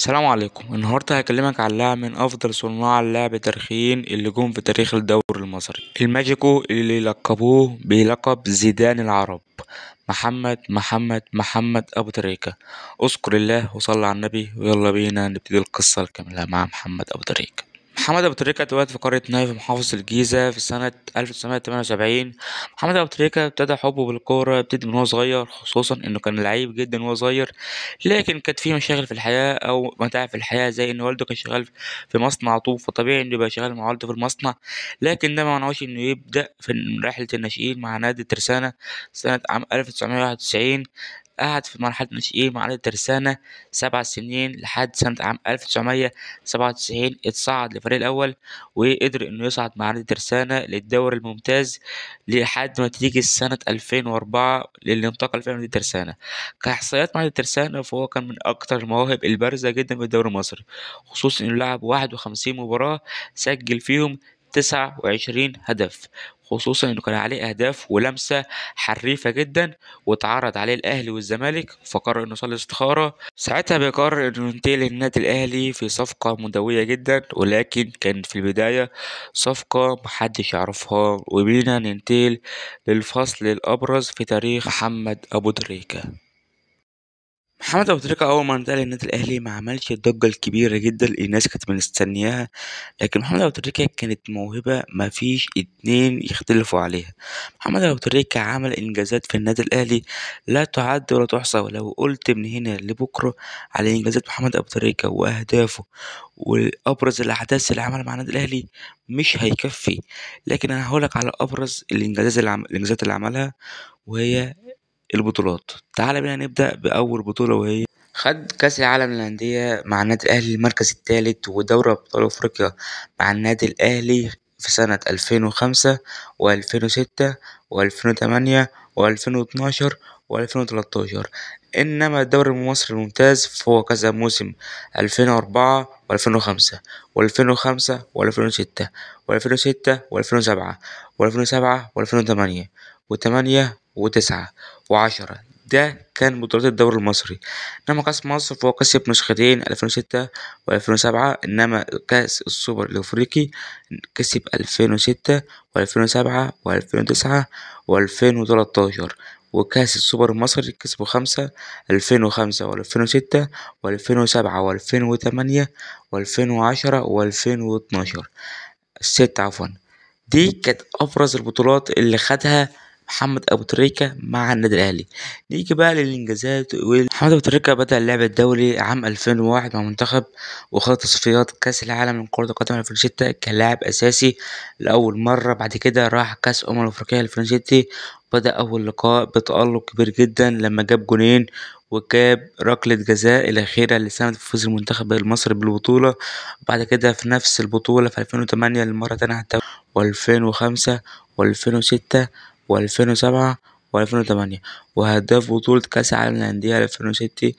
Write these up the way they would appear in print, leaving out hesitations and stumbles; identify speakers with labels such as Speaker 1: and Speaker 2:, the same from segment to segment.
Speaker 1: السلام عليكم. النهاردة هكلمك عن لاعب من أفضل صناع اللعب تاريخيا اللي جم في تاريخ الدوري المصري، الماجيكو اللي لقبوه بلقب زيدان العرب. محمد أبو تريكة. اذكر الله وصلى على النبي، ويلا بينا نبتدي القصة الكاملة مع محمد أبو تريكة. محمد أبو تريكة اتولد في قرية ناي في محافظة الجيزة في سنة 1978. محمد أبو تريكة ابتدى حبه بالكورة ابتدي من هو صغير، خصوصا إنه كان لعيب جدا وهو صغير. لكن كانت في مشاغل في الحياة أو متاعب في الحياة، زي إن والده كان شغال في مصنع طوب، فطبيعي إنه يبقى شغال مع والده في المصنع. لكن ده ما منعوش إنه يبدأ في رحلة الناشئين مع نادي ترسانة سنة عام 1991. قعد في مرحلة الناشئين مع نادي ترسانة 7 سنين لحد سنة عام 1997 اتصعد للفريق الأول، وقدر إنه يصعد مع نادي ترسانة للدوري الممتاز لحد ما تيجي سنة 2004 اللي انتقل فيها نادي ترسانة. كإحصائيات مع نادي ترسانة فهو كان من أكتر المواهب البارزة جدا في الدوري المصري، خصوصا إنه لعب 51 مباراة سجل فيهم 29 هدف، خصوصا انه كان عليه اهداف ولمسه حريفه جدا. واتعرض عليه الاهلي والزمالك فقرر انه يصلي استخاره، ساعتها بيقرر انه ينتقل للنادي الاهلي في صفقه مدويه جدا، ولكن كانت في البدايه صفقه محدش يعرفها. وبينا ننتقل للفصل الابرز في تاريخ محمد ابو تريكه. محمد ابو تريكة اول ما انتقل للنادي الاهلي ما عملش الضجه الكبيره جدا اللي الناس كانت مستنياها، لكن محمد ابو تريكة كانت موهبه ما فيش اتنين يختلفوا عليها. محمد ابو تريكة عمل انجازات في النادي الاهلي لا تعد ولا تحصى، ولو قلت من هنا لبكره على انجازات محمد ابو تريكة واهدافه وابرز الاحداث اللي عملها مع النادي الاهلي مش هيكفي. لكن انا هقولك على ابرز الانجازات اللي عملها، وهي البطولات. تعال بينا نبدأ بأول بطولة، وهي خد كأس العالم للأندية مع النادي الأهلي المركز الثالث، ودوري أبطال أفريقيا مع النادي الأهلي في سنة 2005 و2006 و2008 و2012 و2013. إنما الدوري المصري الممتاز فهو كذا موسم 2004 و2005 و2005 و2006 و2006 و2007 و2007 و2008 و8 و9 و10. ده كان بطولات الدوري المصري. إنما كأس مصر فهو كسب نسختين 2006 و2007. إنما كأس السوبر الأفريقي كسب 2006 و2007 و2009 و2013. وكأس السوبر المصري كسبوا 5: 2005 و2006 و2007 و2008 و2010 و2012. 6 عفوا. دي كانت أبرز البطولات اللي خدها محمد أبو تريكة مع النادي الأهلي. نيجي بقى للإنجازات. محمد أبو تريكة بدأ اللعب الدولي عام 2001 مع منتخب، وخد تصفيات كأس العالم من كرة القدم 2006 كلاعب أساسي لأول مرة. بعد كده راح كأس أفريقيا 2006، بدأ أول لقاء بتألق كبير جدا لما جاب جونين وجاب ركلة جزاء الأخيرة اللي ساهمت في فوز المنتخب المصري بالبطولة. بعد كده في نفس البطولة في 2008 للمرة تانية حتى، و2005 و2006 و2007 و2008. وهداف بطولة كأس العالم للأندية 2006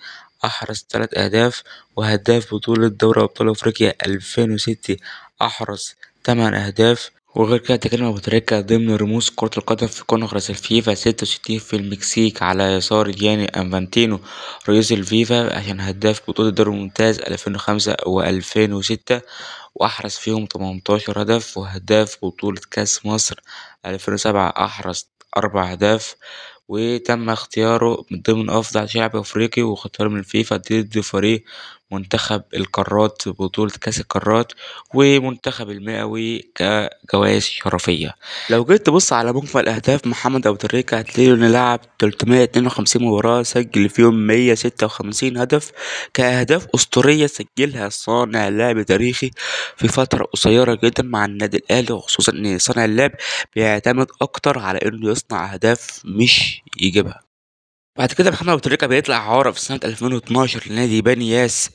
Speaker 1: أحرز 3 أهداف. وهداف بطولة دوري أبطال أفريقيا 2006 أحرز 8 أهداف. وغير كده تكلم أبو تريكة ضمن رموز كرة القدم في كونغرس الفيفا 66 في المكسيك على يسار جياني أنفانتينو رئيس الفيفا، عشان هداف بطولة الدوري الممتاز 2005 و2006 وأحرز فيهم 18 هدف. وهداف بطولة كأس مصر 2007 أحرز 4 أهداف. وتم اختياره من ضمن أفضل شعب أفريقي، واختياره من الفيفا ضد فريق منتخب القارات في بطولة كأس القارات ومنتخب المئوي كجوائز شرفية. لو جيت تبص على مجمل أهداف محمد أبو تريكة هتلاقي إنه لعب 352 مباراة سجل فيهم 156 هدف كأهداف أسطورية سجلها صانع لعب تاريخي في فترة قصيرة جدا مع النادي الأهلي، وخصوصا إن صانع اللعب بيعتمد أكتر على إنه يصنع أهداف مش يجيبها. بعد كده محمد أبو تريكة بيطلع إعارة في سنة 2012 لنادي بني ياس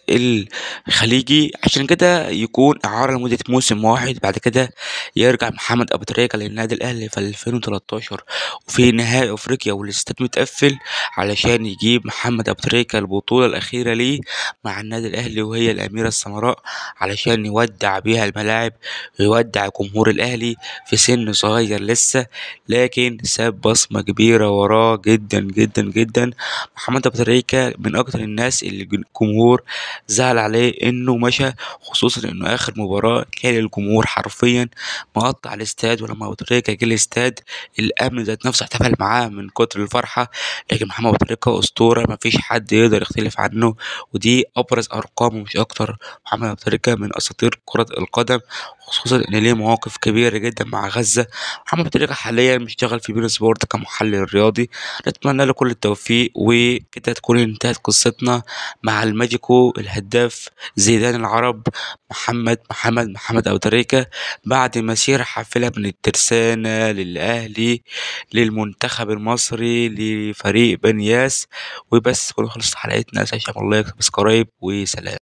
Speaker 1: الخليجي، عشان كده يكون إعارة لمدة موسم واحد. بعد كده يرجع محمد أبو تريكة للنادي الأهلي في 2013 وفي نهائي أفريقيا والاستاد متقفل علشان يجيب محمد أبو تريكة البطولة الأخيرة ليه مع النادي الأهلي، وهي الأميرة السمراء، علشان يودع بيها الملاعب ويودع جمهور الأهلي في سن صغير لسه، لكن ساب بصمة كبيرة وراه جدا جدا جدا جدا. محمد ابو تريكة من اكتر الناس اللي الجمهور زعل عليه انه مشى، خصوصا انه اخر مباراة كان الجمهور حرفيا مقطع الاستاد، ولما ابو تريكة جه الاستاد الامن ذات نفسه احتفل معاه من كتر الفرحة. لكن محمد ابو تريكة اسطورة مفيش حد يقدر يختلف عنه، ودي ابرز ارقامه مش اكتر. محمد ابو تريكة من اساطير كرة القدم، خصوصا ان ليه مواقف كبيرة جدا مع غزة. محمد ابو تريكة حاليا بيشتغل في بين سبورت كمحلل رياضي. نتمنى له كل التوفيق، وكده تكون انتهت قصتنا مع الماجيكو الهداف زيدان العرب محمد أبو تريكة، بعد مسيرة حافلة من الترسانة للأهلي للمنتخب المصري لفريق بنياس. وبس كل خلصت حلقتنا، سبسكرايب وسلام.